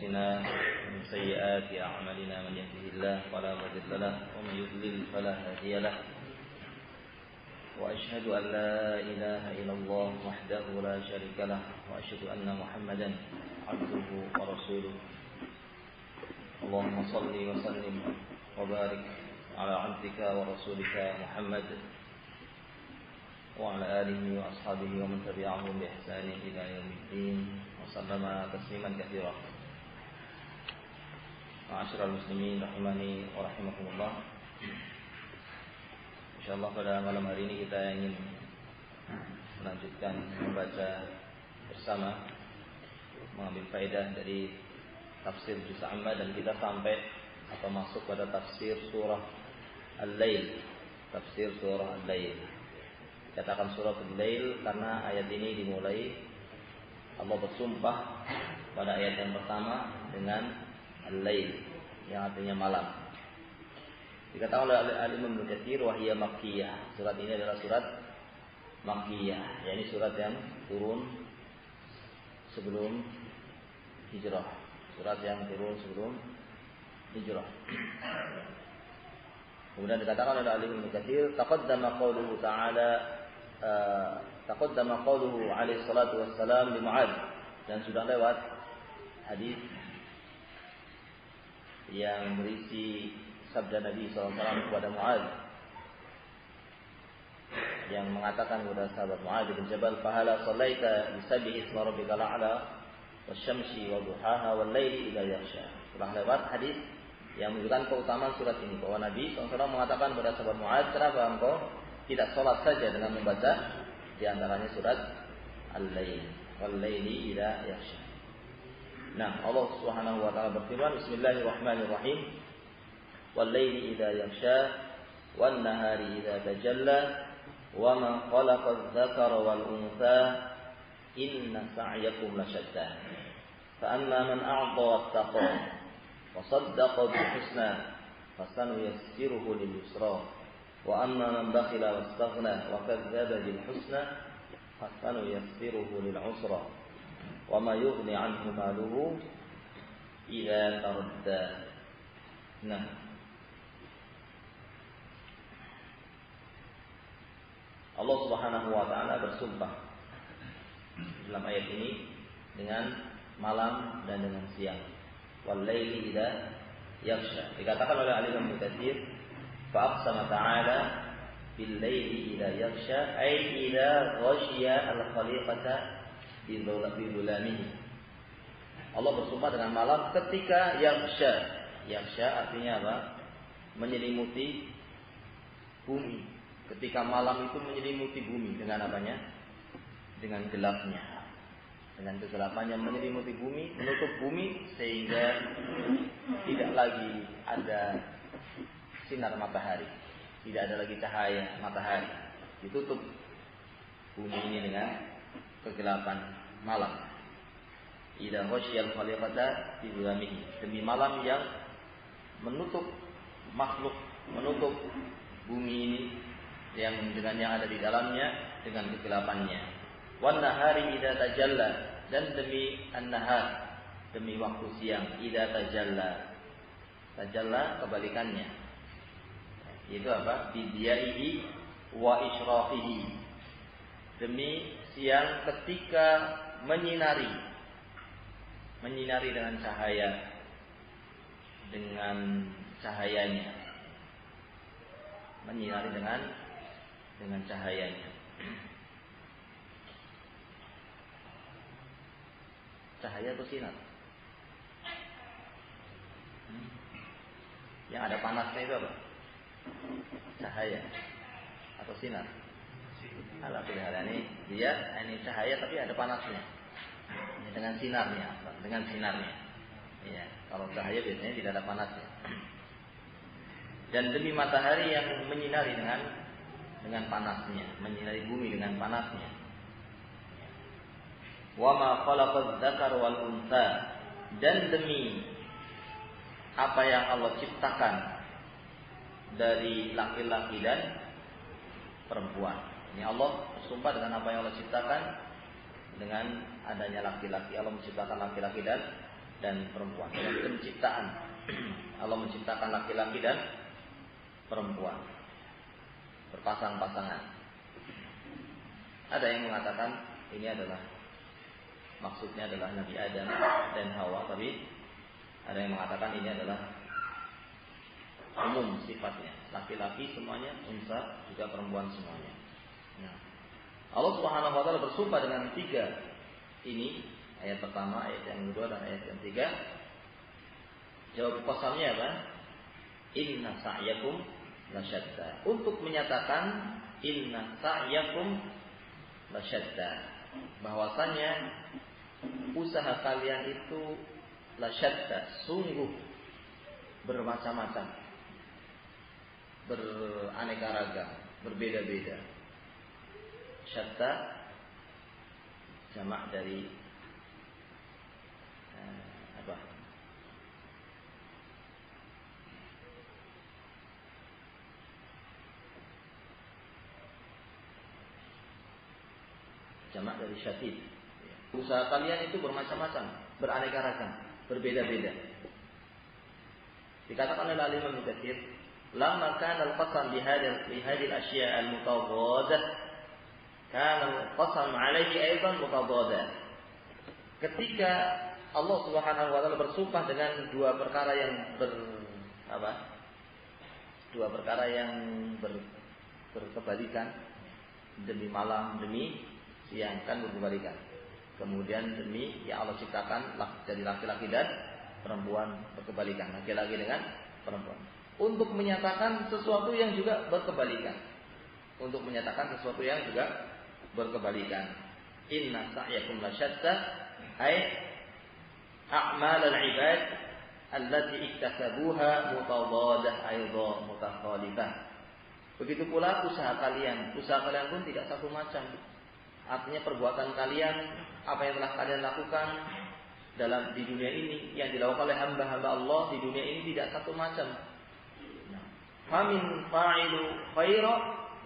أنفسنا ومن سيئات أعمالنا من يهده الله فلا مضل له ومن يضلل فلا هادي له وأشهد أن لا إله إلا الله وحده لا شريك له وأشهد أن محمدا عبده ورسوله اللهم صل وسلم وبارك على عبدك ورسولك محمد وعلى آله وأصحابه ومن تبعهم بإحسان إلى يوم الدين وسلم تسليما كثيرا. Ma'asyiral muslimin rahimani wa rahimakumullah. Insyaallah pada malam hari ini kita ingin melanjutkan membaca bersama, mengambil faedah dari tafsir juz amma, dan kita sampai atau masuk pada tafsir surah Al-Lail. Tafsir surah Al-Lail. Katakan surah Al-Lail karena ayat ini dimulai Allah bersumpah pada ayat yang pertama dengan Al-Lail yang artinya malam. Dikatakan oleh Al-Imam Ibnu Katsir wa hiya makkiyah. Surat ini adalah surat makkiyah, yakni surat yang turun sebelum hijrah. Surat yang turun sebelum hijrah. Kemudian dikatakan oleh Al-Imam Ibnu Katsir, taqaddama qauluhu ta'ala taqaddama qauluhu alaihi salatu wassalam li Mu'adz, dan sudah lewat hadis yang berisi sabda Nabi SAW kepada Mu'adz yang mengatakan kepada sahabat Mu'adz bin Jabal, fahala sallaita bisabbihi isma rabbikal a'la wasyamsi wadduhaha wal laili idza yaghsha. Telah lewat hadis yang menunjukkan keutamaan surat ini, bahwa Nabi SAW mengatakan kepada sahabat Mu'adz, kenapa engkau tidak sholat saja dengan membaca di antaranya surat Al-Lail wal laili idza yaghsha. Nah, Allah Subhanahu wa taala berfirman, bismillahirrahmanirrahim, wal laili idza yaghsha wan nahari idza tajalla wa ma khalaqadz dzakara wal untha inna sa'yakum lasyatta fa amma man a'ta wattaqa wa saddaqa bil husna fasanuyassiruhu lil yusra wa amma man bakhila wastaghna wa kadzdzaba bil husna fasanuyassiruhu lil usra wa ma yughni 'anhu maluhu idza taradda. Nah, Allah Subhanahu wa taala bersumpah dalam ayat ini dengan malam dan dengan siang. Wal laili idza yaghsha. Dikatakan oleh Al-Imam Ibnu Katsir, fa aqsama ta'ala bil laili idza yaghsha ay idza ghashiya al-khaliqata bi dhulamihi. Allah bersumpah dengan malam ketika yaghsha. Yaghsha artinya apa? Menyelimuti bumi. Ketika malam itu menyelimuti bumi dengan apanya? Dengan gelapnya. Dengan kegelapannya menyelimuti bumi, menutup bumi sehingga tidak lagi ada sinar matahari, tidak ada lagi cahaya matahari. Ditutup bumi ini dengan kegelapan malam. Idza ghasyiyal khaliqata bi dhulamihi. Demi malam yang menutup makhluk, menutup bumi ini yang dengan yang ada di dalamnya dengan kegelapannya. Wan nahari idza tajalla, dan demi an-nahar, demi waktu siang, idza tajalla. Tajalla kebalikannya. Itu apa? Bidiyaihi wa israfihi. Demi siang ketika menyinari dengan cahaya, dengan cahayanya. Menyinari dengan cahayanya. Cahaya atau sinar? Yang ada panasnya itu apa? Cahaya atau sinar? Alhamdulillah, ini cahaya tapi ada panasnya. Ini dengan sinarnya. Ya, kalau cahaya biasanya tidak ada panasnya. Dan demi matahari yang menyinari dengan panasnya, menyinari bumi dengan panasnya. Wa ma khalaqadz dzakara wal untha, dan demi apa yang Allah ciptakan dari laki-laki dan perempuan. Ini Allah bersumpah dengan apa yang Allah ciptakan dengan adanya laki-laki. Allah menciptakan laki-laki dan dan perempuan. Dengan penciptaan, Allah menciptakan laki-laki dan perempuan berpasang-pasangan. Ada yang mengatakan ini adalah maksudnya adalah Nabi Adam dan Hawa, tapi ada yang mengatakan ini adalah umum sifatnya, laki-laki semuanya, unsa juga perempuan semuanya. Nah, Allah Subhanahu wa taala bersumpah dengan 3 ini, ayat pertama, ayat yang kedua dan ayat yang 3. Jawab qasamnya apa? Inna sa'yakum lasyatta. Untuk menyatakan inna sa'yakum lasyatta, bahwasanya usaha kalian itu lasyatta, sungguh bermacam-macam, beraneka ragam, berbeda-beda. Syatta jamak dari apa? Jamak dari syatid. Usaha kalian itu bermacam-macam, beraneka ragam, berbeda-beda. Dikatakan oleh Al-Imam Ibnu Katsir, lamma kana al-qasam bi hadhihi al-ashya' al-mutadadah, kana al-qasam 'alaihi aidan mutadadah. Ketika Allah Subhanahu wa taala bersumpah dengan dua perkara yang berkebalikan, demi malam demi siang kan berkebalikan. Kemudian demi yang Allah ciptakan jadi laki-laki dan perempuan berkebalikan, laki-laki dengan perempuan. Untuk menyatakan sesuatu yang juga berkebalikan. Untuk menyatakan sesuatu yang juga berkebalikan. Inna sa'yakum lasyatta, ay a'mal al-ibad allati iktasabuha mutadadah aidha mutakhalifah. Begitu pula usaha kalian pun tidak satu macam. Artinya perbuatan kalian, apa yang telah kalian lakukan di dunia ini, yang dilakukan oleh hamba-hamba Allah di dunia ini tidak satu macam. Famin fa'ilu khaira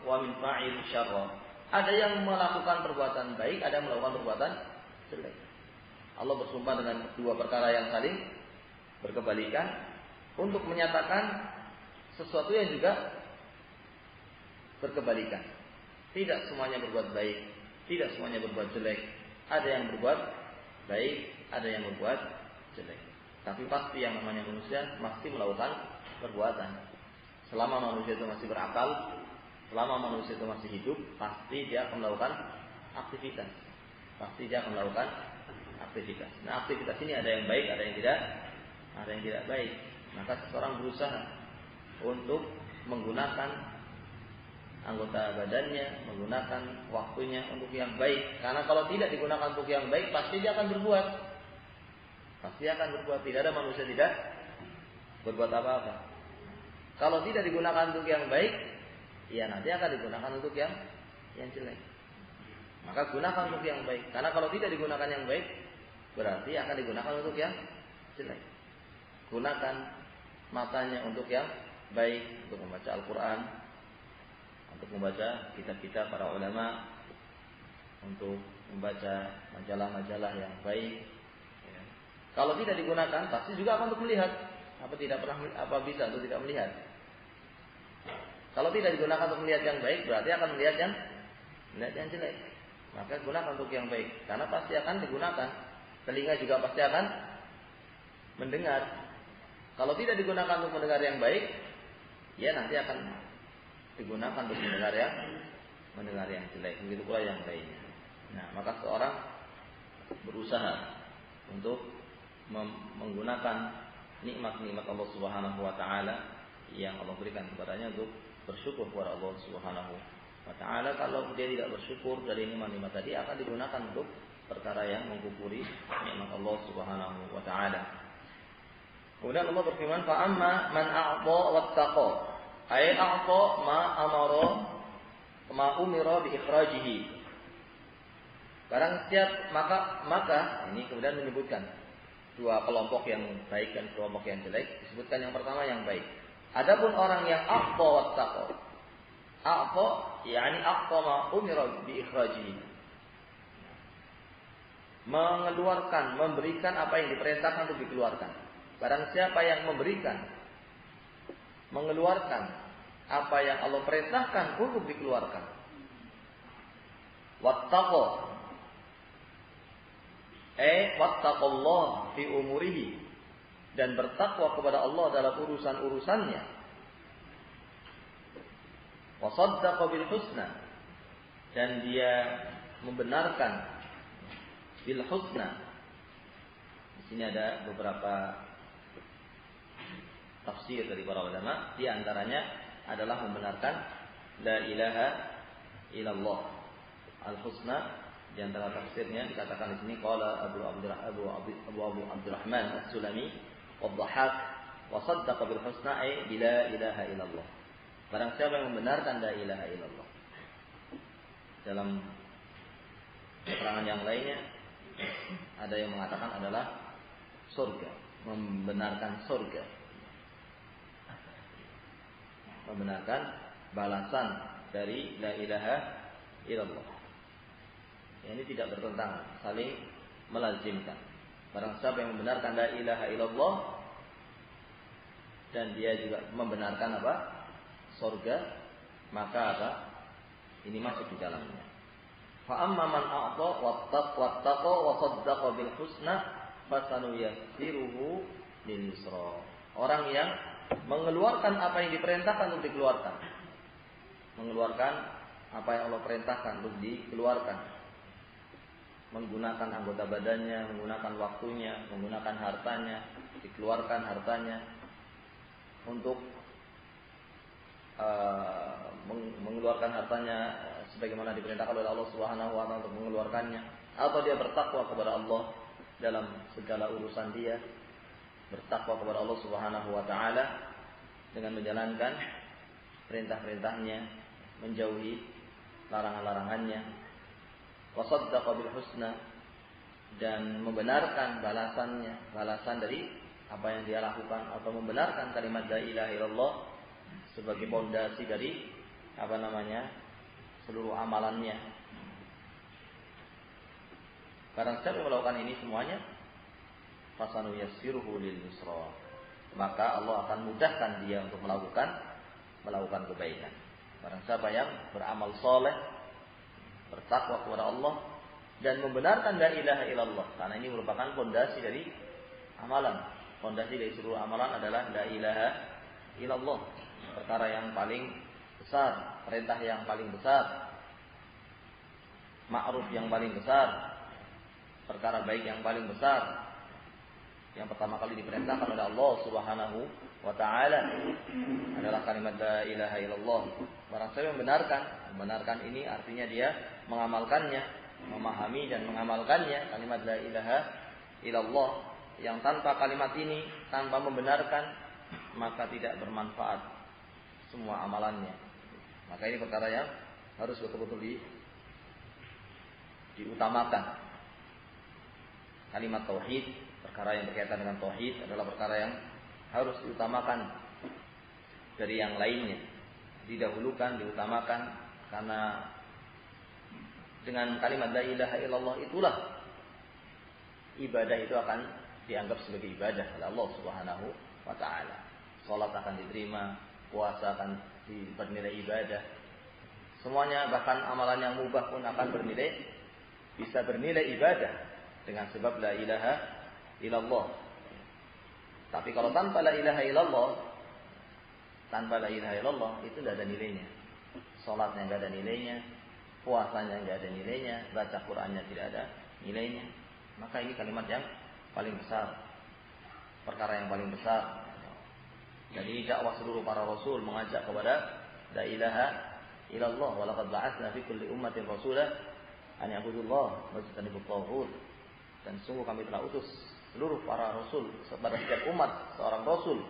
wa min fa'ilu syarra. Ada yang melakukan perbuatan baik, ada yang melakukan perbuatan jelek. Allah bersumpah dengan dua perkara yang saling berkebalikan untuk menyatakan sesuatu yang juga berkebalikan. Tidak semuanya berbuat baik, tidak semuanya berbuat jelek. Ada yang berbuat baik, ada yang berbuat jelek. Tapi pasti yang namanya manusia pasti melakukan perbuatan. Selama manusia itu masih berakal, selama manusia itu masih hidup, pasti dia akan melakukan aktivitas. Nah, aktivitas ini ada yang baik, ada yang tidak baik. Maka seseorang berusaha untuk menggunakan anggota badannya, menggunakan waktunya untuk yang baik. Karena kalau tidak digunakan untuk yang baik, pasti dia akan berbuat. Tidak ada manusia tidak berbuat apa-apa. Kalau tidak digunakan untuk yang baik, ya nanti akan digunakan untuk yang jelek. Maka gunakan untuk yang baik. Karena kalau tidak digunakan yang baik, berarti akan digunakan untuk yang jelek. Gunakan matanya untuk yang baik, untuk membaca Al-Quran, untuk membaca kitab-kitab para ulama, untuk membaca majalah-majalah yang baik. Ya. Kalau tidak digunakan, pasti juga akan untuk melihat. Apa bisa untuk tidak melihat? Kalau tidak digunakan untuk melihat yang baik, berarti akan melihat yang jelek. Maka gunakan untuk yang baik, karena pasti akan digunakan. Telinga juga pasti akan mendengar. Kalau tidak digunakan untuk mendengar yang baik, ya nanti akan digunakan untuk mendengar yang jelek. Begitu pula yang lainnya. Nah, maka seorang berusaha untuk menggunakan nikmat-nikmat Allah Subhanahu wa taala yang Allah berikan kepadanya untuk bersyukur kepada Allah Subhanahu wa taala. Kalau dia tidak bersyukur dari nikmat-nikmat tadi, akan digunakan untuk perkara yang mengkufuri nikmat Allah Subhanahu wa taala. Kemudian Allah berfirman, "Fa amma man a'ta wattaqa." Ay a'ta ma umira bi ikhrajihi. Barang siap maka ini kemudian menyebutkan dua kelompok yang baik dan kelompok yang jelek. Disebutkan yang pertama yang baik. Adapun orang yang a'ta wattaqa. A'ta yakni a'ta ma umira bi ikhrajihi. mengeluarkan, memberikan apa yang diperintahkan untuk dikeluarkan. Barang siapa yang memberikan, mengeluarkan apa yang Allah perintahkan untuk dikeluarkan. Wattaqo, wattaqallah fi umurihi, dan bertakwa kepada Allah dalam urusan-urusannya. Wasaddaqa bil husna, dan dia membenarkan bil husna. Di sini ada beberapa tafsir dari para ulama, di antaranya adalah membenarkan la ilaha illallah. Al husna di antara tafsirnya dikatakan di sini qala Abu Abdurrahman As-Sulami wadh-Dhahhak wa saddaqa bil husna ay bila ilaha illallah. Barang siapa yang membenarkan la ilaha illallah. Dalam keterangan yang lainnya ada yang mengatakan adalah surga, membenarkan surga, membenarkan balasan dari la ilaha illallah. Ini tidak bertentangan, saling melazimkan. Barang siapa yang membenarkan la ilaha illallah dan dia juga membenarkan apa? Surga, maka apa? Ini masuk di dalamnya. Fa amma man a'ta wattaqa wa saddaqa bil husna fasanuyassiruhu lil yusra. Orang yang mengeluarkan apa yang diperintahkan untuk dikeluarkan, mengeluarkan apa yang Allah perintahkan untuk dikeluarkan, menggunakan anggota badannya, menggunakan waktunya, menggunakan hartanya, dikeluarkan hartanya untuk mengeluarkan hartanya sebagaimana diperintahkan oleh Allah Subhanahu wa taala untuk mengeluarkannya, atau dia bertakwa kepada Allah dalam segala urusan dia, bertakwa kepada Allah Subhanahu wa taala dengan menjalankan perintah-perintahnya, menjauhi larangan-larangannya. Wasaddaqa bil husna, dan membenarkan balasan dari apa yang dia lakukan, atau membenarkan kalimat la ilaha illallah sebagai pondasi dari seluruh amalannya. Barang siapa yang melakukan ini semuanya, fasanuyassiruhu lil yusra, maka Allah akan mudahkan dia untuk melakukan kebaikan. Barang siapa yang beramal soleh, bertakwa kepada Allah, dan membenarkan la ilaha illallah, karena ini merupakan pondasi dari amalan. Pondasi dari seluruh amalan adalah la ilaha illallah, perkara yang paling besar, perintah yang paling besar, ma'ruf yang paling besar, perkara baik yang paling besar, yang pertama kali diperintahkan oleh Allah Subhanahu wa taala adalah kalimat la ilaha illallah. Barang siapa yang membenarkan ini artinya dia mengamalkannya, memahami dan mengamalkannya kalimat la ilaha illallah, yang tanpa kalimat ini, tanpa membenarkan, maka tidak bermanfaat semua amalannya. Maka ini perkara yang harus betul-betul diutamakan. Kalimat tauhid, perkara yang berkaitan dengan tauhid adalah perkara yang harus diutamakan dari yang lainnya, didahulukan, diutamakan, karena dengan kalimat la ilaha illallah itulah ibadah itu akan dianggap sebagai ibadah oleh Allah Subhanahu wa taala. Salat akan diterima, puasa akan bernilai ibadah. Semuanya, bahkan amalan yang mubah pun akan bisa bernilai ibadah dengan sebab la ilaha illallah. Tapi kalau tanpa la ilaha illallah itu tidak ada nilainya. Salatnya tidak ada nilainya, puasanya tidak ada nilainya, baca Qur'annya tidak ada nilainya. Maka ini kalimat yang paling besar, perkara yang paling besar. Jadi dakwah seluruh para rasul mengajak kepada la ilaha illallah. Wa laqad ba'atsna fi kulli ummatin rasulan an ya'budullah wa yajtanibut taghut. Dan sungguh kami telah utus seluruh para rasul kepada setiap umat seorang rasul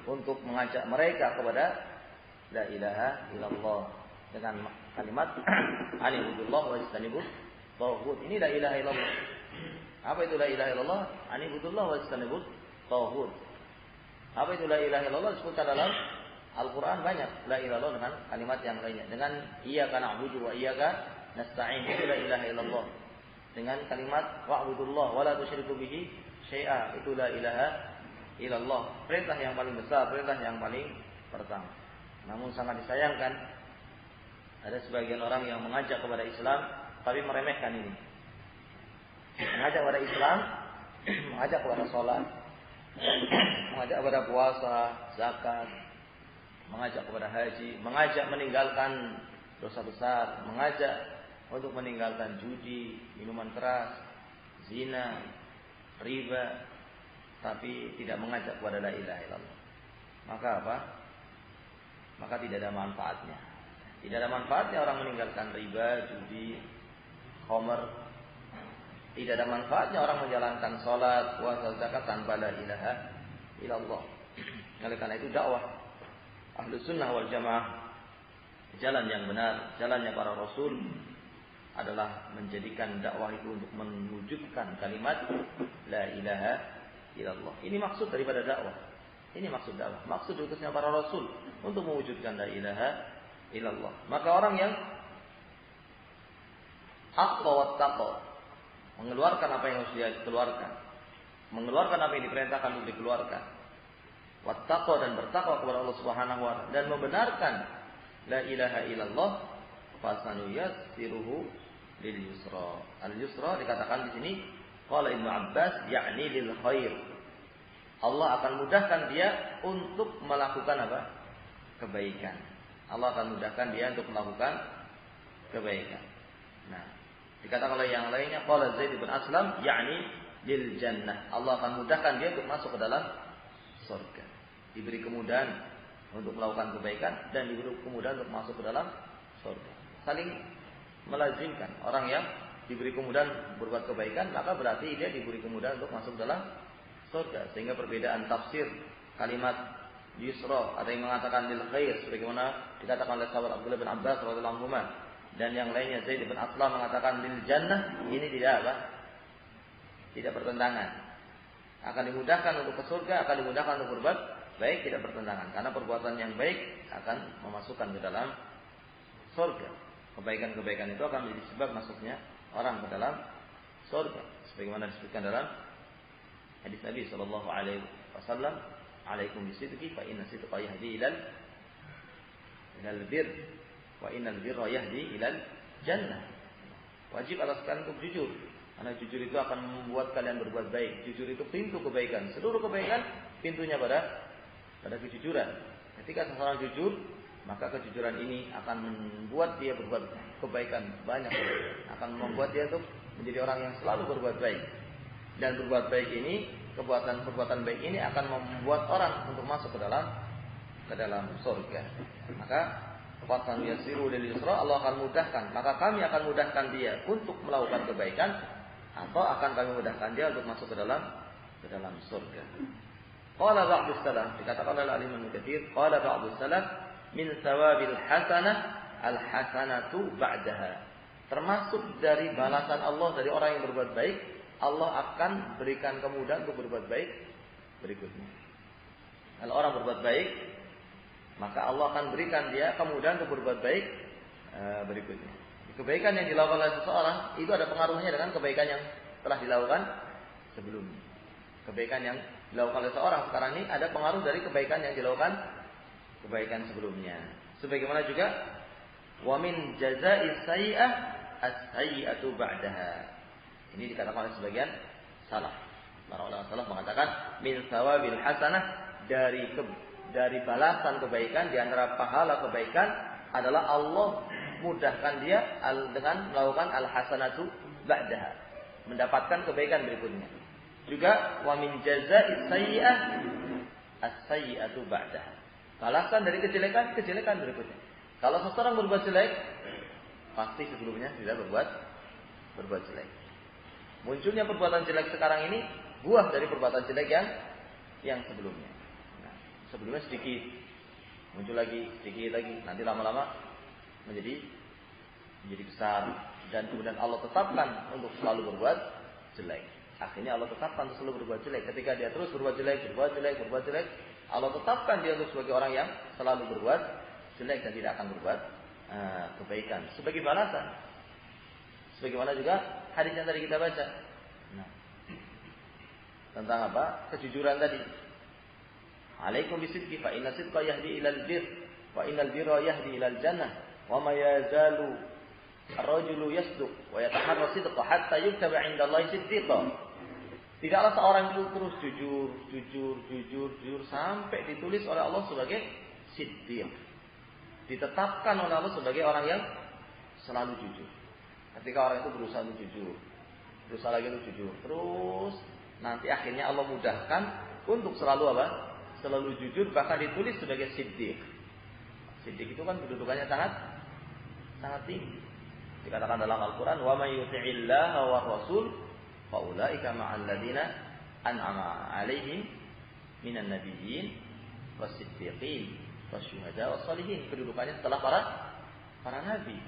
untuk mengajak mereka kepada la ilaha illallah dengan kalimat an ya'budullah wa yajtanibut taghut. Ini la ilaha illallah. Apa itu la ilaha illallah? An ya'budullah wa yajtanibut taghut. Apa itu la ilaha illallah? Disebutkan dalam Al-Quran banyak la ilaha illallah dengan kalimat yang lainnya. Dengan iyyaka na'budu wa iyyaka nasta'in, itu la ilaha illallah. dengan kalimat wa'budullah wa la tusyriku bihi syai'a. Itu la ilaha illallah. Perintah yang paling besar, perintah yang paling pertama. Namun sangat disayangkan ada sebagian orang yang mengajak kepada Islam tapi meremehkan ini. Mengajak kepada Islam, mengajak kepada sholat, mengajak kepada puasa, zakat, mengajak kepada haji, mengajak meninggalkan dosa besar, mengajak untuk meninggalkan judi, minuman keras, zina, riba, tapi tidak mengajak kepada la ilaha illallah. Maka apa? Maka tidak ada manfaatnya. Tidak ada manfaatnya orang meninggalkan riba, judi, khamr. Tidak ada manfaatnya orang menjalankan sholat, puasa, zakat tanpa la ilaha illallah. Oleh karena itu dakwah Ahlus Sunnah wal Jamaah, jalan yang benar, jalannya para Rasul adalah menjadikan dakwah itu untuk mewujudkan kalimat la ilaha illallah. Ini maksud daripada dakwah. Ini maksud dakwah. Maksud utusnya para Rasul untuk mewujudkan la ilaha illallah. Maka orang yang aqwa wa taqwa, mengeluarkan apa yang harus dia keluarkan, mengeluarkan apa yang diperintahkan untuk dikeluarkan, wattaqwa dan bertakwa kepada Allah Subhanahu wa taala dan membenarkan la ilaha illallah, fasanuyassiruhu lil yusra. Al yusra dikatakan di sini qala Ibnu Abbas yakni lil khair. Allah akan mudahkan dia untuk melakukan apa? Kebaikan. Allah akan mudahkan dia untuk melakukan kebaikan. Nah, dikatakan oleh yang lainnya qala Zaid bin Aslam yakni lil jannah. Allah akan mudahkan dia untuk masuk ke dalam surga. Diberi kemudahan untuk melakukan kebaikan dan diberi kemudahan untuk masuk ke dalam surga. Saling melazimkan. Orang yang diberi kemudahan berbuat kebaikan, maka berarti dia diberi kemudahan untuk masuk dalam surga. Sehingga perbedaan tafsir kalimat yusra, ada yang mengatakan lil khair sebagaimana dikatakan oleh sahabat Abdullah bin Abbas radhiyallahu anhu, dan yang lainnya Zaid bin Aslam mengatakan lil jannah. Ini tidak apa? Tidak bertentangan. Akan dimudahkan untuk ke surga, akan dimudahkan untuk berbuat baik, tidak bertentangan. Karena perbuatan yang baik akan memasukkan ke dalam surga. Kebaikan-kebaikan itu akan menjadi sebab masuknya orang ke dalam surga. Sebagaimana disebutkan dalam hadis Nabi sallallahu alaihi wasallam, "Alaikum bisidqi fa inna sidqa yahdi ilal bir wa innal birra yahdi ilal jannah." Wajib atas kalian untuk jujur. Karena jujur itu akan membuat kalian berbuat baik. Jujur itu pintu kebaikan. Seluruh kebaikan pintunya pada kejujuran. Ketika seseorang jujur, maka kejujuran ini akan membuat dia berbuat kebaikan banyak, akan membuat dia untuk menjadi orang yang selalu berbuat baik. Dan berbuat baik ini, perbuatan baik ini akan membuat orang untuk masuk ke dalam surga. Maka fasan yasiru lil yusra, Allah akan mudahkan. Maka kami akan mudahkan dia untuk melakukan kebaikan, atau akan kami mudahkan dia untuk masuk ke dalam surga. Qala ba'du salaf, dikatakan oleh Al-Imam Katsir, qala ba'du salaf min thawabil hasanah al-hasanatu ba'daha. Termasuk dari balasan Allah dari orang yang berbuat baik, Allah akan berikan kemudahan untuk berbuat baik berikutnya. Kalau orang berbuat baik, maka Allah akan berikan dia kemudahan untuk berbuat baik berikutnya. Kebaikan yang dilakukan oleh seseorang itu ada pengaruhnya dengan kebaikan yang telah dilakukan sebelumnya. Kebaikan yang dilakukan oleh seseorang sekarang ini ada pengaruh dari kebaikan yang dilakukan kebaikan sebelumnya. Sebagaimana juga wa min jazaa'i sayyi'ah as-sayyi'atu ba'daha. Ini dikatakan oleh sebagian salaf. Para ulama salaf mengatakan min thawabil hasanah, dari balasan kebaikan, di antara pahala kebaikan adalah Allah mudahkan dia dengan melakukan al-hasanatu ba'daha, mendapatkan kebaikan berikutnya. Juga wa min jazaa'i sayyi'ah as-sayyi'atu ba'daha. Balasan dari kejelekan berikutnya. Kalau seseorang berbuat jelek, pasti sebelumnya tidak berbuat jelek. Munculnya perbuatan jelek sekarang ini buah dari perbuatan jelek yang sebelumnya. Nah, sebelumnya sedikit, muncul lagi, sedikit lagi, nanti lama-lama menjadi besar, dan kemudian Allah tetapkan untuk selalu berbuat jelek. Akhirnya Allah tetapkan untuk selalu berbuat jelek. Ketika dia terus berbuat jelek, Allah tetapkan dia untuk sebagai orang yang selalu berbuat jelek dan tidak akan berbuat kebaikan sebagai balasan. Sebagaimana juga hadis yang tadi kita baca. Nah, tentang apa? Kejujuran tadi. Alaikum bisidqi fa inna sidqa yahdi ilal bir wa innal birra yahdi ilal jannah wa ma yazalu ar-rajulu yasduq wa yataharra sidqa hatta yuktaba 'inda Allahi siddiqan. Tidaklah seorang itu terus jujur sampai ditulis oleh Allah sebagai siddiq. Ditetapkan oleh Allah sebagai orang yang selalu jujur. Ketika orang itu berusaha untuk jujur, berusaha lagi untuk jujur, terus nanti akhirnya Allah mudahkan untuk selalu apa? Selalu jujur, bahkan ditulis sebagai siddiq. Siddiq itu kan kedudukannya sangat tinggi. Dikatakan dalam Al-Quran, wa may yuti'illaha war rasul fa ulaika ma'al ladzina an'ama 'alaihim minan nabiyyin was-siddiqin wasyuhada was-shalihin. Kedudukannya setelah para nabi.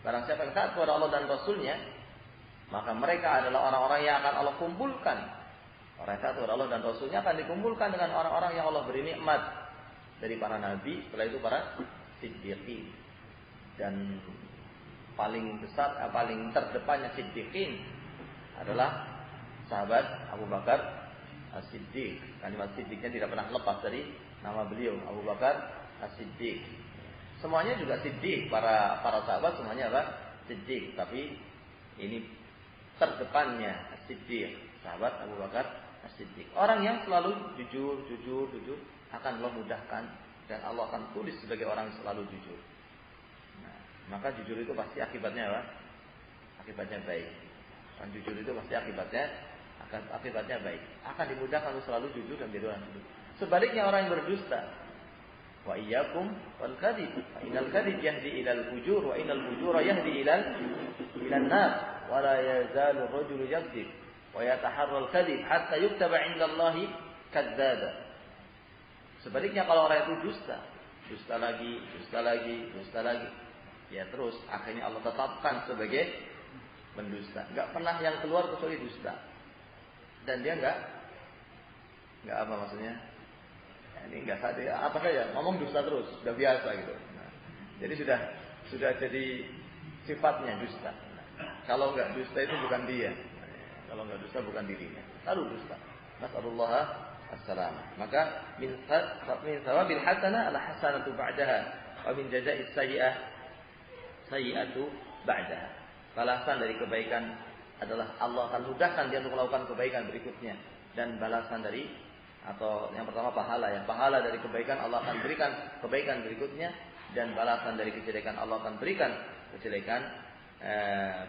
Barang siapa yang taat kepada Allah dan Rasulnya, maka mereka adalah orang-orang yang akan Allah kumpulkan. Orang yang taat kepada Allah dan Rasulnya akan dikumpulkan dengan orang-orang yang Allah beri nikmat dari para nabi, setelah itu para siddiqin. Dan paling besar, paling terdepannya siddiqin adalah sahabat Abu Bakar As-Siddiq. Kalimat siddiqnya tidak pernah lepas dari nama beliau, Abu Bakar As-Siddiq. Semuanya juga siddiq, para sahabat semuanya apa? Siddiq, tapi ini terdepannya As-Siddiq, sahabat Abu Bakar As-Siddiq. Orang yang selalu jujur akan Allah mudahkan dan Allah akan tulis sebagai orang yang selalu jujur. Nah, maka jujur itu pasti akibatnya apa? Akibatnya baik. Dan jujur itu pasti akibatnya baik. Akan dimudahkan untuk selalu jujur dan menjadi orang jujur. Sebaliknya orang yang berdusta, wa iyyakum wal kadhib, fa innal kadhib yahdi ilal fujur wa innal fujura yahdi ilan nar wa la yazalu ar-rajulu yakdzib wa yataharra al-kadhib hatta yuktaba 'inda Allahi kadzdzaba. Sebaliknya kalau orang itu dusta lagi, ya terus akhirnya Allah tetapkan sebagai pendusta. Enggak pernah yang keluar kecuali dusta. Dan dia enggak apa maksudnya? Ini enggak sadar apa saja, ngomong dusta terus, sudah biasa gitu. Nah, jadi sudah jadi sifatnya dusta. Kalau enggak dusta itu bukan dia. Kalau enggak dusta bukan dirinya. Lalu dusta. Nasallallahu as-salam. Maka min thawabil hasanah al hasanatu ba'daha wa min jaza'is sayyi'atu ba'daha. Balasan dari kebaikan adalah Allah akan mudahkan dia untuk melakukan kebaikan berikutnya, dan balasan dari atau yang pertama pahala dari kebaikan Allah akan berikan kebaikan berikutnya, dan balasan dari kejelekan Allah akan berikan kejelekan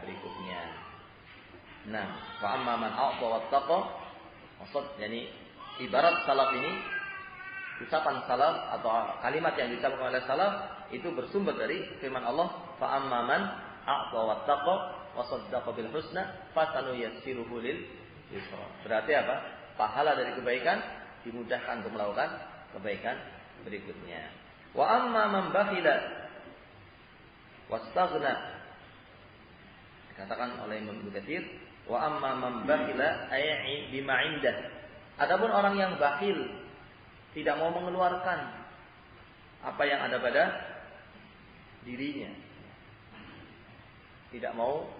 berikutnya. Nah, fa amma man a'ta wattaqa, maksud yani ibarat salaf ini, ucapan salaf atau kalimat yang diucapkan oleh salaf itu bersumber dari firman Allah, fa amma man a'ta wattaqa wa saddaqa bil husna fasanuyassiruhu lil yusra. Berarti apa? Pahala dari kebaikan dimudahkan untuk melakukan kebaikan berikutnya. Wa amma man bakhila wastaghna, dikatakan oleh Imam Ibnu Katsir, wa amma man bakhila ay'i bima 'indah. Adapun orang yang bakhil, tidak mau mengeluarkan apa yang ada pada dirinya, tidak mau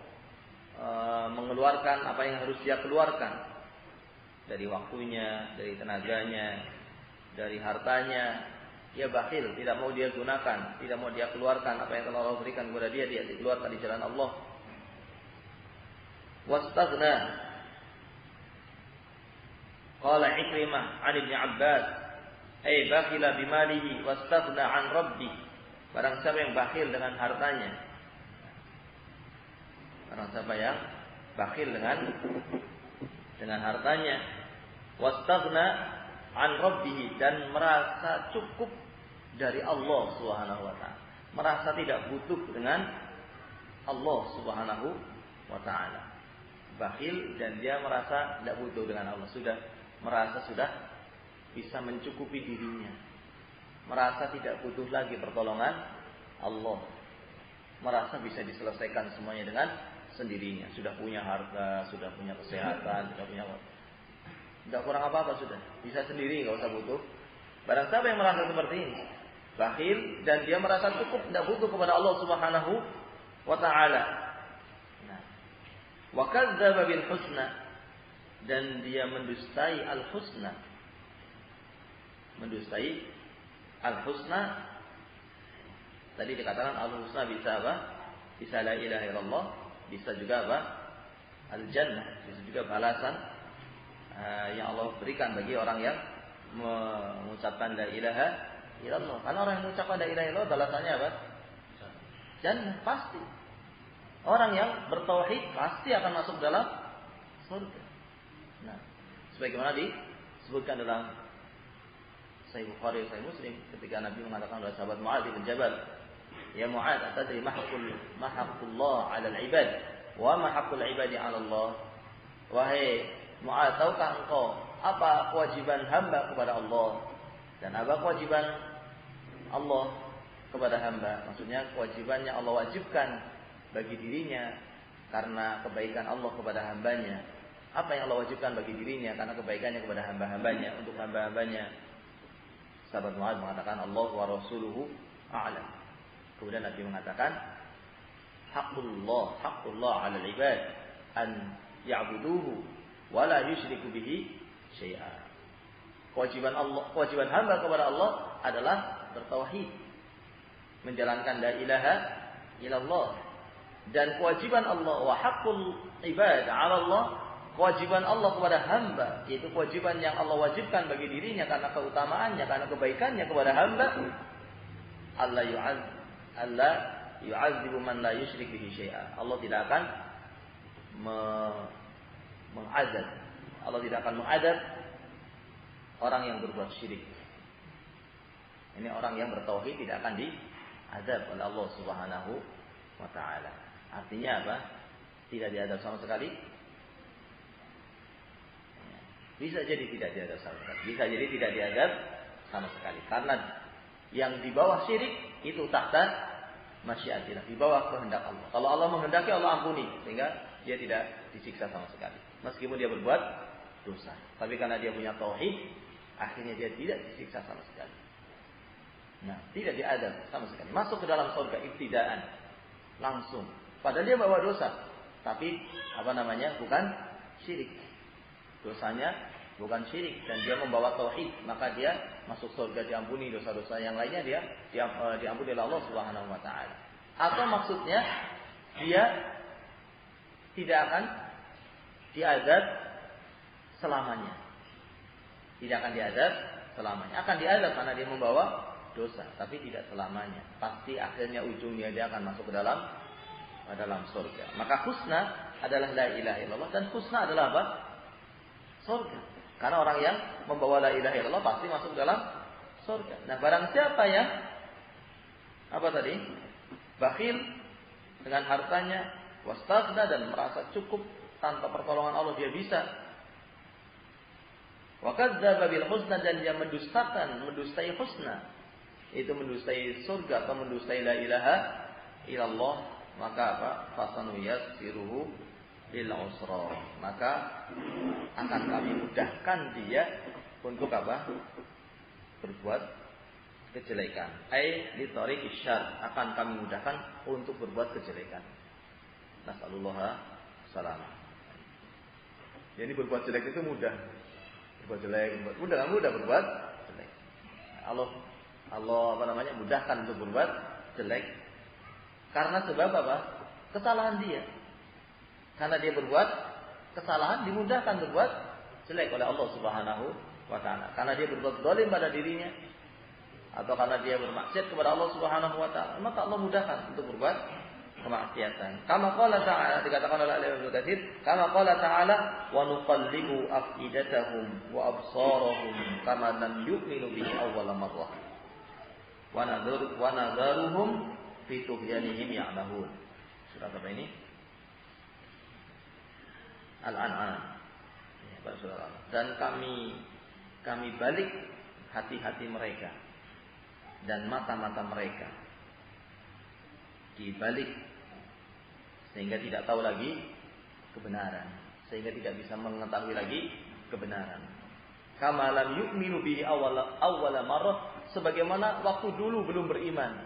mengeluarkan apa yang harus dia keluarkan dari waktunya, dari tenaganya, dari hartanya. Dia bakhil, tidak mau dia gunakan, tidak mau dia keluarkan apa yang telah Allah berikan kepada dia dikeluarkan di jalan Allah. Wastaghna, qala Ikrimah 'an Ibnu Abbas, ay bakhila bimalihi wastaghna 'an rabbi. Barang siapa yang bakhil dengan hartanya, barang siapa yang bakhil dengan hartanya, wastaghna 'an rabbih, dan merasa cukup dari Allah Subhanahu wa taala, merasa tidak butuh dengan Allah Subhanahu wa taala. Bakhil dan dia merasa tidak butuh dengan Allah, merasa sudah bisa mencukupi dirinya, merasa tidak butuh lagi pertolongan Allah, merasa bisa diselesaikan semuanya dengan sendirinya, sudah punya harta, sudah punya kesehatan, sudah punya, tidak kurang apa-apa, sudah bisa sendiri, nggak usah butuh. Barang siapa yang merasa seperti ini, bakhil dan dia merasa cukup, tidak butuh kepada Allah Subhanahu wa taala. Nah, Wa kadzdzaba bil husna, dan dia mendustai al-husna. Mendustai al-husna. Tadi dikatakan al-husna bisa apa? Bisa la ilaha illallah, bisa juga apa? Al-jannah, bisa juga balasan yang Allah berikan bagi orang yang mengucapkan la ilaha illallah. Karena orang yang mengucapkan la ilaha illallah balasannya apa? Jannah, pasti. Orang yang bertauhid pasti akan masuk dalam surga. Nah, sebagaimana disebutkan dalam Sahih Bukhari, Sahih Muslim, ketika Nabi mengatakan kepada sahabat Mu'adz bin Jabal, "Ya Mu'adz, atadri ma haqqullah 'alal 'ibad wa ma haqqul 'ibadi 'ala Allah?" Wahai Mu'adz, tahukah engkau apa kewajiban hamba kepada Allah dan apa kewajiban Allah kepada hamba? Maksudnya kewajiban yang Allah wajibkan bagi dirinya karena kebaikan Allah kepada hambanya. Apa yang Allah wajibkan bagi dirinya karena kebaikannya kepada hamba-hambanya, untuk hamba-hambanya. Sahabat Mu'adz mengatakan Allah wa rasuluhu a'lam. Kemudian Nabi mengatakan haqqullah 'alal ibad an ya'buduhu wa la yusyriku bihi syai'a. Kewajiban hamba kepada Allah adalah bertauhid, menjalankan la ilaha illallah. Dan kewajiban Allah wa haqqul ibad 'ala Allah, kewajiban Allah kepada hamba, yaitu kewajiban yang Allah wajibkan bagi dirinya karena keutamaannya, karena kebaikannya kepada hamba, Allah yu'adzibu man la yusyrik bihi syai'a. Allah tidak akan mengazab. Allah tidak akan mengazab orang yang berbuat syirik. Ini orang yang bertauhid tidak akan diazab oleh Allah Subhanahu wa taala. Artinya apa? Tidak diazab sama sekali. Bisa jadi tidak diazab sama sekali. Bisa jadi tidak diazab sama sekali. Karena yang di bawah syirik itu tahta masyiatillah, di bawah kehendak Allah. Kalau Allah menghendaki, Allah ampuni, sehingga dia tidak disiksa sama sekali. Meskipun dia berbuat dosa. Tapi karena dia punya tauhid, akhirnya dia tidak disiksa sama sekali. Nah, tidak diazab sama sekali. Masuk ke dalam surga ibtidaan. Langsung. Padahal dia bawa dosa. Tapi, bukan syirik. Dosanya bukan syirik. Dan dia membawa tauhid. Maka dia masuk surga, diampuni dosa-dosa yang lainnya. Dia diampuni oleh Allah Subhanahu wa ta'ala. Atau maksudnya, dia tidak akan diazab selamanya. Tidak akan diazab selamanya. Akan diazab karena dia membawa dosa, tapi tidak selamanya. Pasti akhirnya ujungnya dia akan masuk ke dalam surga. Maka husna adalah la ilaha illallah, dan husna adalah apa? Surga. Karena orang yang membawa la ilaha illallah pasti masuk ke dalam surga. Nah, barang siapa yang bakhil dengan hartanya, wastaghna, dan merasa cukup tanpa pertolongan Allah dia bisa, wa kadzdzaba bil husna, dan dia mendustai husna, itu mendustai surga atau mendustai la ilaha illallah, maka apa? Fasanu yassiruhu lil usra, maka akan kami mudahkan dia untuk apa? Berbuat kejelekan. Ai li tariqis syarr, akan kami mudahkan untuk berbuat kejelekan. Nasallallahu salamah. Jadi berbuat jelek itu mudah. Berbuat jelek, mudah berbuat jelek. Allah mudahkan untuk berbuat jelek karena sebab apa? Kesalahan dia. Karena dia berbuat kesalahan, dimudahkan berbuat jelek oleh Allah Subhanahu wa ta'ala. Karena dia berbuat zalim pada dirinya, atau karena dia bermaksiat kepada Allah Subhanahu wa ta'ala, maka Allah mudahkan untuk berbuat kemaksiatan. Kama qala ta'ala, dikatakan oleh Ibnu Katsir, kama qala ta'ala, wa nuqallibu afidatahum wa absarahum kama lam yu'minu bihi awwala marrah. Wa nadharuhum fi tughyanihim ya'mahun. Surat apa ini? Al-An'am. Dan kami balik hati-hati mereka dan mata-mata mereka, dibalik sehingga tidak tahu lagi kebenaran, sehingga tidak bisa mengetahui lagi kebenaran. Kama lam yu'minu bihi awwala marrah, sebagaimana waktu dulu belum beriman.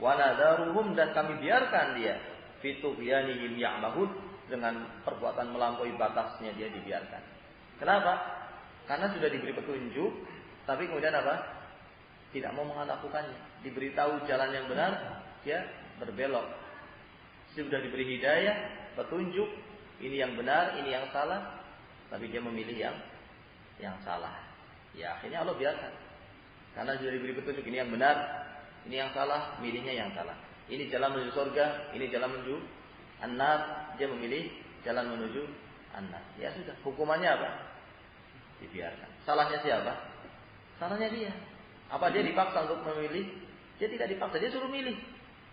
Wa nadharuhum, dan kami biarkan dia fitughyanihim ya'mahun, dengan perbuatan melampaui batasnya dia dibiarkan. Kenapa? Karena sudah diberi petunjuk, tapi kemudian apa? Tidak mau melakukannya. Diberitahu jalan yang benar, dia berbelok. Sudah diberi hidayah, petunjuk, ini yang benar, ini yang salah, tapi dia memilih yang salah. Ya akhirnya Allah biarkan. Karena sudah diberi petunjuk, ini yang benar, ini yang salah, milihnya yang salah. Ini jalan menuju surga, ini jalan menuju an-nar, dia memilih jalan menuju an-nar. Ya sudah, hukumannya apa? Dibiarkan. Salahnya siapa? Salahnya dia. Apa dia dipaksa untuk memilih? Dia tidak dipaksa, dia suruh milih.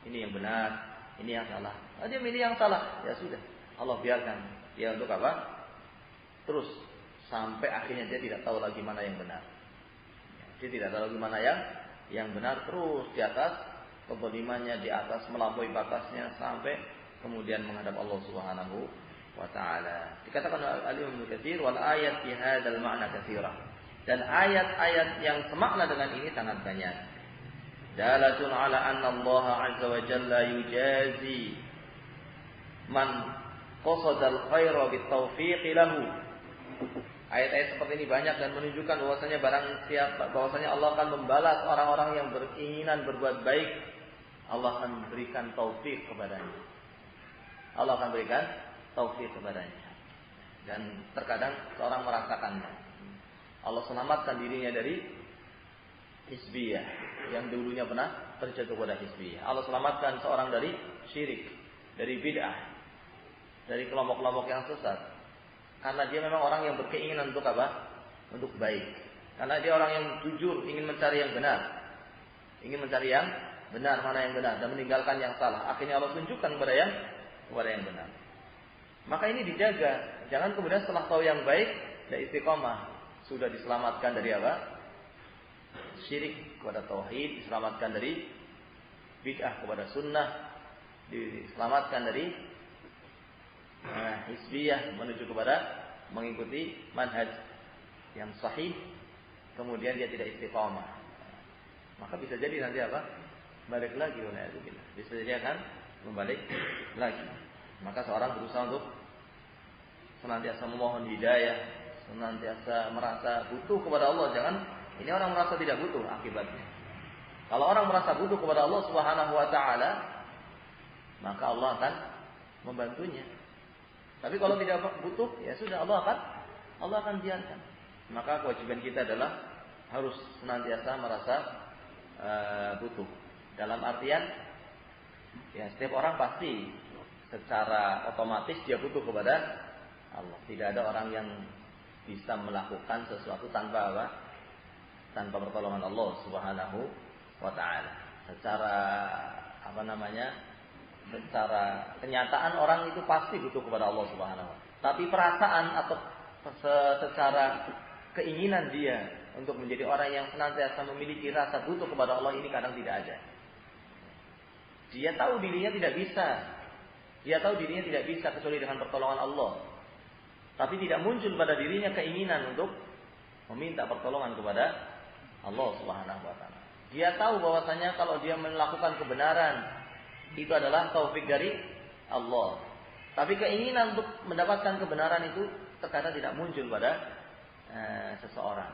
Ini yang benar, ini yang salah. Dia milih yang salah. Ya sudah, Allah biarkan. Ya untuk apa? Terus sampai akhirnya dia tidak tahu lagi mana yang benar. Dia tidak tahu lagi mana yang benar, terus di atas kezalimannya, di atas melampaui batasnya sampai kemudian menghadap Allah Subhanahu wa taala. Dikatakan oleh Al-Imam Ibnu Katsir, wal ayat fi hadzal ma'na katsirah. Dan ayat-ayat yang semakna dengan ini sangat banyak. Dalatun ala anna Allah azza wa jalla yujazi man qasada al-khaira bit-taufiq lahu. Ayat-ayat seperti ini banyak dan menunjukkan bahwasanya Allah akan membalas orang-orang yang beringinan berbuat baik. Allah akan memberikan taufik kepadanya. Allah akan berikan taufik kepadanya. Dan terkadang seorang merasakannya. Allah selamatkan dirinya dari hizbiyah yang dulunya pernah terjatuh pada hizbiyah. Allah selamatkan seorang dari syirik, dari bid'ah, dari kelompok-kelompok yang sesat. Karena dia memang orang yang berkeinginan untuk apa? Untuk baik. Karena dia orang yang jujur, ingin mencari yang benar. Ingin mencari yang benar, mana yang benar, dan meninggalkan yang salah. Akhirnya Allah tunjukkan kepada yang benar. Maka ini dijaga. Jangan kemudian setelah tahu yang baik, dan istiqomah. Sudah diselamatkan dari apa? Syirik kepada tauhid, diselamatkan dari bid'ah kepada sunnah, diselamatkan dari hizbiyah menuju kepada mengikuti manhaj yang sahih, kemudian dia tidak istiqomah. Maka bisa jadi nanti apa? Balik lagi oleh Allah. Bisa jadi akan membalik lagi. Maka seorang berusaha untuk senantiasa memohon hidayah, senantiasa merasa butuh kepada Allah. Jangan ini orang merasa tidak butuh akibatnya. Kalau orang merasa butuh kepada Allah Subhanahu wa taala, maka Allah akan membantunya. Tapi kalau tidak butuh, ya sudah Allah akan biarkan. Maka kewajiban kita adalah harus senantiasa merasa butuh. Dalam artian, ya setiap orang pasti secara otomatis dia butuh kepada Allah. Tidak ada orang yang bisa melakukan sesuatu tanpa apa? Tanpa pertolongan Allah Subhanahu wa taala. Secara kenyataan orang itu pasti butuh kepada Allah Subhanahu wa taala. Tapi perasaan atau secara keinginan dia untuk menjadi orang yang senantiasa memiliki rasa butuh kepada Allah ini kadang tidak ada. Dia tahu dirinya tidak bisa. Dia tahu dirinya tidak bisa kecuali dengan pertolongan Allah. Tapi tidak muncul pada dirinya keinginan untuk meminta pertolongan kepada Allah Subhanahu wa taala. Dia tahu bahwasanya kalau dia melakukan kebenaran itu adalah taufik dari Allah. Tapi keinginan untuk mendapatkan kebenaran itu terkadang tidak muncul pada seseorang.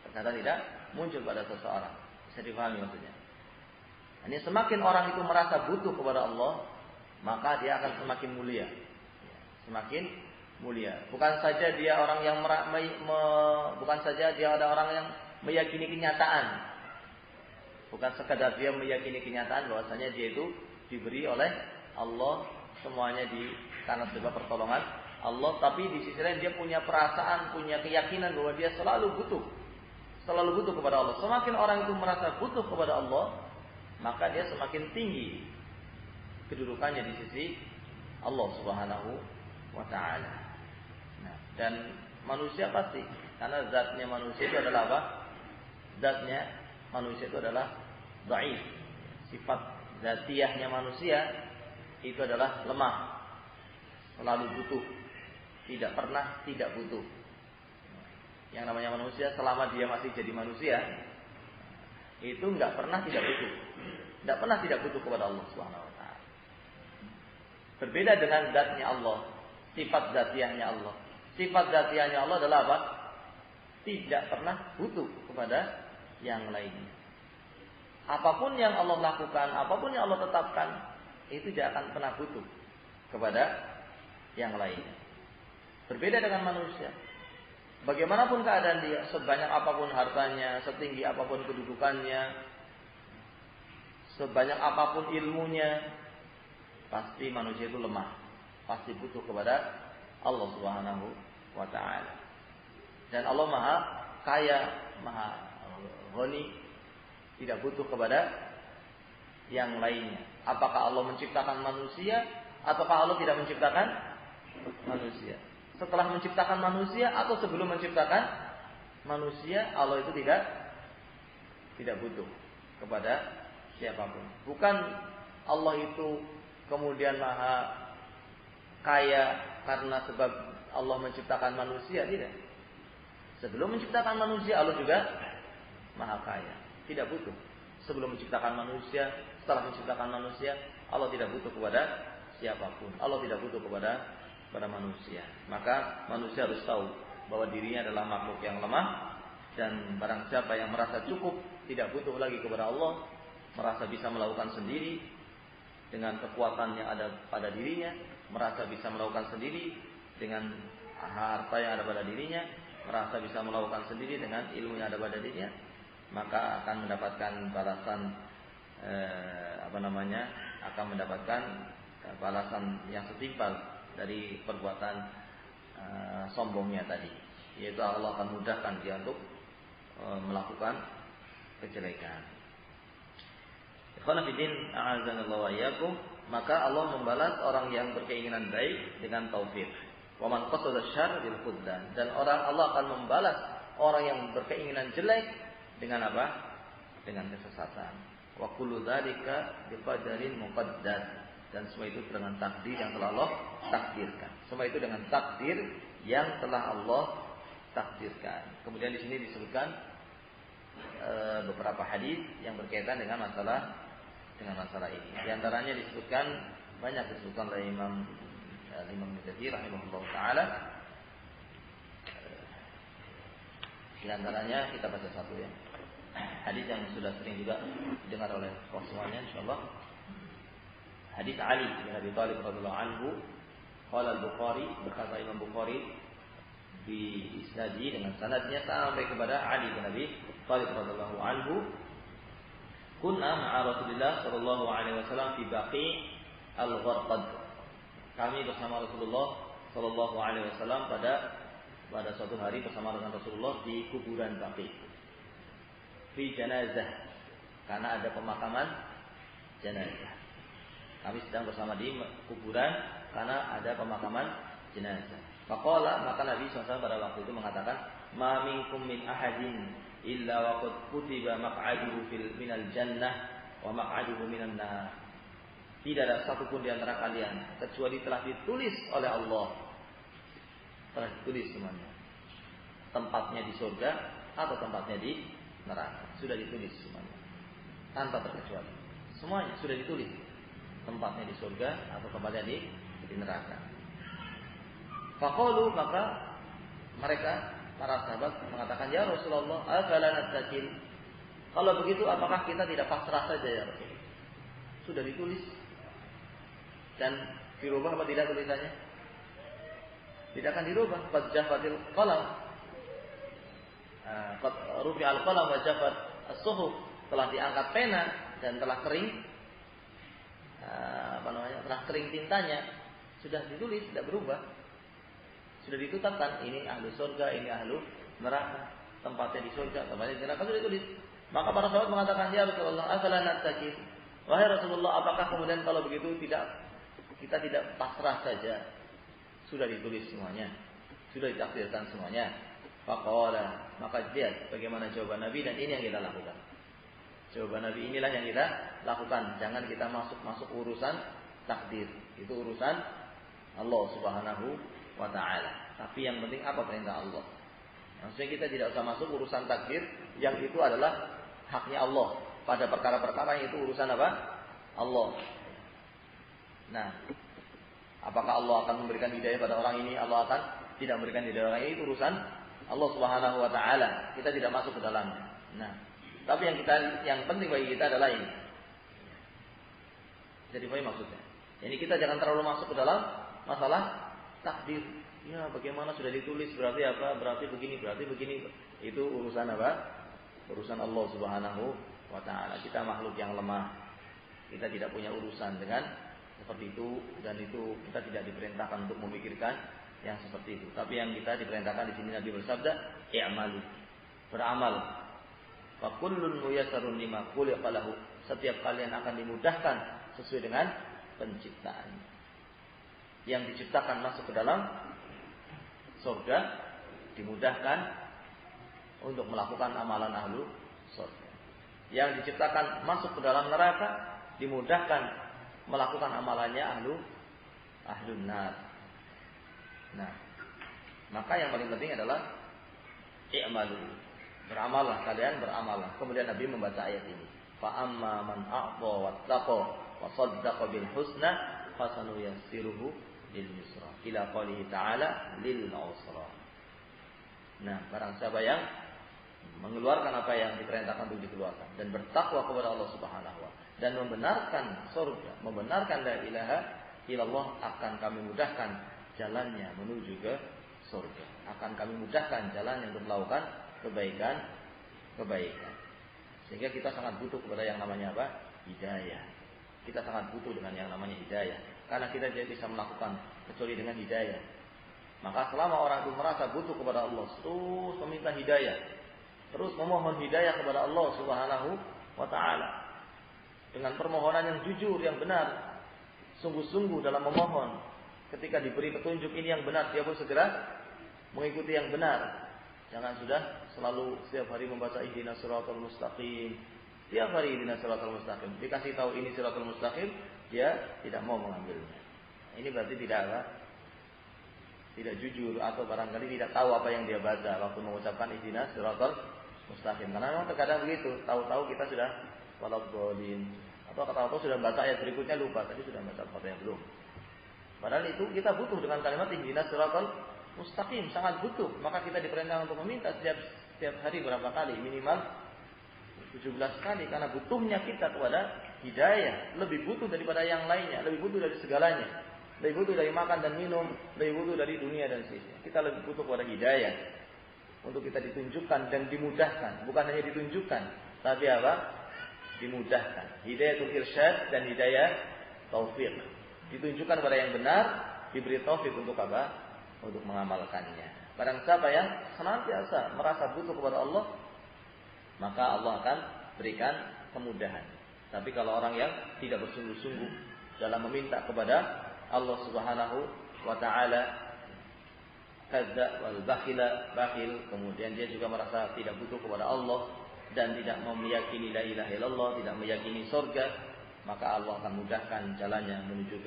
Terkadang tidak muncul pada seseorang. Bisa dipahami maksudnya. Ini semakin orang itu merasa butuh kepada Allah, maka dia akan semakin mulia. Semakin mulia. Bukan saja dia orang yang bukan saja dia ada orang yang meyakini kenyataan. Bukan sekadar dia meyakini kenyataan bahwasanya dia itu diberi oleh Allah semuanya karena sebab pertolongan Allah, tapi di sisi lain dia punya perasaan, punya keyakinan bahwa dia selalu butuh kepada Allah. Semakin orang itu merasa butuh kepada Allah, maka dia semakin tinggi kedudukannya di sisi Allah Subhanahu wa taala. Nah, dan manusia pasti, karena zatnya manusia itu adalah apa? Zatnya manusia itu adalah dhaif. Sifat zatiyahnya manusia itu adalah lemah, selalu butuh, tidak pernah tidak butuh. Yang namanya manusia selama dia masih jadi manusia itu nggak pernah tidak butuh, nggak pernah tidak butuh kepada Allah Subhanahu Wa Taala. Berbeda dengan zatnya Allah, sifat zatiahnya Allah. Sifat zatiahnya Allah adalah apa? Tidak pernah butuh kepada yang lainnya. Apapun yang Allah lakukan, apapun yang Allah tetapkan, itu tidak akan pernah butuh kepada yang lainnya. Berbeda dengan manusia. Bagaimanapun keadaan dia, sebanyak apapun hartanya, setinggi apapun kedudukannya, sebanyak apapun ilmunya, pasti manusia itu lemah. Pasti butuh kepada Allah Subhanahu wa ta'ala. Dan Allah Maha Kaya, Maha Ghani, tidak butuh kepada yang lainnya. Apakah Allah menciptakan manusia ataukah Allah tidak menciptakan manusia? Setelah menciptakan manusia atau sebelum menciptakan manusia, Allah itu tidak butuh kepada siapapun. Bukan Allah itu kemudian Maha Kaya karena sebab Allah menciptakan manusia, tidak. Sebelum menciptakan manusia, Allah juga Maha Kaya, tidak butuh. Sebelum menciptakan manusia, setelah menciptakan manusia, Allah tidak butuh kepada siapapun. Allah tidak butuh kepada manusia. Maka manusia harus tahu bahwa dirinya adalah makhluk yang lemah, dan barang siapa yang merasa cukup, tidak butuh lagi kepada Allah, merasa bisa melakukan sendiri dengan kekuatan yang ada pada dirinya, merasa bisa melakukan sendiri dengan harta yang ada pada dirinya, merasa bisa melakukan sendiri dengan ilmu yang ada pada dirinya, maka akan mendapatkan balasan akan mendapatkan balasan yang setimpal dari perbuatan sombongnya tadi, yaitu Allah akan mudahkan dia untuk melakukan kejelekan. Ikhwan fillah, a'azzanallahu wa iyyakum, maka Allah membalas orang yang berkeinginan baik dengan taufik. Wa man qasada syarr bil khudlan, dan Allah akan membalas orang yang berkeinginan jelek dengan apa? Dengan kesesatan. Wa kullu dzalika biqadarin muqaddar, dan semua itu dengan takdir yang telah Allah takdirkan. Semua itu dengan takdir yang telah Allah takdirkan. Kemudian di sini disebutkan beberapa hadis yang berkaitan dengan masalah ini. Di antaranya banyak disebutkan oleh Imam Ibnu Katsir rahimahullah taala. Di antaranya kita baca satu ya. Hadis yang sudah sering juga didengar oleh semuanya insyaallah. Hadis Ali bin Abi Thalib radhiyallahu anhu, qala al-Bukhari, berkata Imam Bukhari di isnadi dengan sanadnya sampai kepada Ali bin Abi Thalib radhiyallahu anhu, kunna ma'a Rasulillah sallallahu alaihi wasallam fi Baqi' al-Gharqad. Kami bersama Rasulullah sallallahu alaihi wasallam pada suatu hari bersama dengan Rasulullah di kuburan Baqi'. Fi janazah, karena ada pemakaman jenazah. Kami sedang bersama di kuburan karena ada pemakaman jenazah. Faqala, maka Nabi SAW pada waktu itu mengatakan, ma minkum min ahadin illa wa qad kutiba maq'aduhu minal jannah wa maq'aduhu minan nar. Tidak ada satupun di antara kalian kecuali telah ditulis oleh Allah. Telah ditulis semuanya. Tempatnya di surga atau tempatnya di neraka. Sudah ditulis semuanya. Tanpa terkecuali. Semuanya sudah ditulis. Tempatnya di surga atau tempatnya di neraka. Faqalu, maka mereka para sahabat mengatakan, ya Rasulullah, afala nattaqil? Kalau begitu apakah kita tidak pasrah saja ya Rasul? Sudah ditulis dan dirubah apa tidak tulisannya? Tidak akan dirubah. Qad jafatil qalam. Qad rufi'al qalam wa jafat as-suhuf. Telah diangkat pena dan telah kering telah kering tintanya, sudah ditulis, tidak berubah, sudah ditetapkan ini ahlu surga, ini ahlu neraka, tempatnya di surga, tempatnya di neraka, sudah ditulis. Maka para sahabat mengatakan, ya Rasulullah, afala nattaqin? Wahai Rasulullah, apakah kemudian kalau begitu kita tidak pasrah saja? Sudah ditulis semuanya, sudah ditakdirkan semuanya. Faqala, maka lihat bagaimana jawaban Nabi, dan ini yang kita lakukan. Jawaban Nabi inilah yang kita lakukan. Jangan kita masuk urusan takdir. Itu urusan Allah Subhanahu wa ta'ala. Tapi yang penting apa perintah Allah. Maksudnya kita tidak usah masuk urusan takdir, yang itu adalah haknya Allah. Pada perkara-perkara yang itu urusan apa? Allah. Nah, Apakah Allah akan memberikan hidayah pada orang ini, Allah akan tidak memberikan hidayah orang ini, itu urusan Allah Subhanahu wa taala. Kita tidak masuk ke dalamnya. Nah, tapi yang penting bagi kita adalah ini. Jadi apa maksudnya? Ini kita jangan terlalu masuk ke dalam masalah takdir. Ya, bagaimana sudah ditulis berarti apa? Berarti begini, berarti begini. Itu urusan apa? Urusan Allah Subhanahu wa taala. Kita makhluk yang lemah. Kita tidak punya urusan dengan seperti itu, dan itu kita tidak diperintahkan untuk memikirkan yang seperti itu. Tapi yang kita diperintahkan di sini Nabi bersabda, "I'malu." Beramal. Fa kullun muyassarun lima khuliqa lahu. Setiap kalian akan dimudahkan sesuai dengan penciptaan. Yang diciptakan masuk ke dalam surga dimudahkan untuk melakukan amalan ahlu surga. Yang diciptakan masuk ke dalam neraka dimudahkan melakukan amalannya ahlun nar. Nah, maka yang paling penting adalah i'malu. Beramallah, kalian beramallah. Kemudian Nabi membaca ayat ini. Fa amma man a'ta wattaqa wa saddaqa bil husna fasanuyassiruhu lil yusra. Ila qoulihi ta'ala lil usra. Nah, barang siapa yang mengeluarkan apa yang diperintahkan untuk dikeluarkan dan bertakwa kepada Allah Subhanahu wa taala dan membenarkan surga, membenarkan la ilaha illallah, akan kami mudahkan jalannya menuju ke surga. Akan kami mudahkan jalannya untuk melakukan kebaikan. Sehingga kita sangat butuh kepada yang namanya apa? Hidayah. Kita sangat butuh dengan yang namanya hidayah. Karena kita tidak bisa melakukan kecuali dengan hidayah. Maka selama orang itu merasa butuh kepada Allah, terus meminta hidayah, terus memohon hidayah kepada Allah Subhanahu wa taala dengan permohonan yang jujur, yang benar, sungguh-sungguh dalam memohon. Ketika diberi petunjuk ini yang benar, dia pun segera mengikuti yang benar. Jangan sudah selalu setiap hari membaca ihdinas siratal mustaqim. Setiap hari ihdinas siratal mustaqim. Dikasih tahu ini siratal mustaqim, dia tidak mau mengambilnya. Ini berarti tidak jujur, atau barangkali tidak tahu apa yang dia baca waktu mengucapkan ihdinas siratal mustaqim. Karena memang terkadang begitu, tahu-tahu kita sudah waladzallin, atau tahu-tahu sudah baca ayat berikutnya lupa, tadi sudah baca apa yang belum. Padahal itu kita butuh dengan kalimat ihdinas siratal mustaqim, sangat butuh. Maka kita diperintahkan untuk meminta setiap hari berapa kali? Minimal 17 kali, karena butuhnya kita kepada hidayah lebih butuh daripada yang lainnya, lebih butuh dari segalanya. Lebih butuh dari makan dan minum, lebih butuh dari dunia dan seisinya. Kita lebih butuh kepada hidayah untuk kita ditunjukkan dan dimudahkan. Bukan hanya ditunjukkan, tapi apa? Dimudahkan. Hidayatul irsyad dan hidayah taufik. Ditunjukkan kepada yang benar, diberi taufik untuk apa? Untuk mengamalkannya. Barang siapa yang senantiasa merasa butuh kepada Allah, maka Allah akan berikan kemudahan. Tapi kalau orang yang tidak bersungguh-sungguh dalam meminta kepada Allah Subhanahu wa taala, kadzdzab wal bakhil, kemudian dia juga merasa tidak butuh kepada Allah dan tidak meyakini la ilaha illallah, tidak meyakini surga, maka Allah akan mudahkan jalannya menuju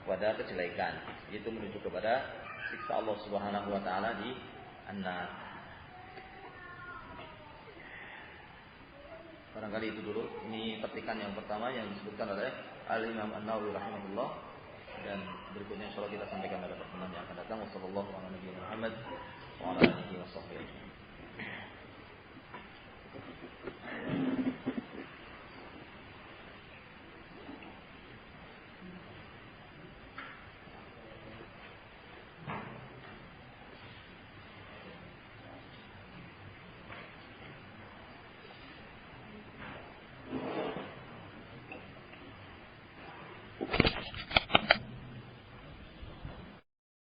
kepada kejelekan, yaitu menuju kepada siksa Allah Subhanahu wa taala di an-nar. Barangkali itu dulu. Ini petikan yang pertama yang disebutkan oleh Al-Imam An-Nawawi rahimahullah, dan berikutnya insyaallah kita sampaikan pada pertemuan yang akan datang. Wassallallahu ala nabiyina Muhammad wa ala alihi washabbihi.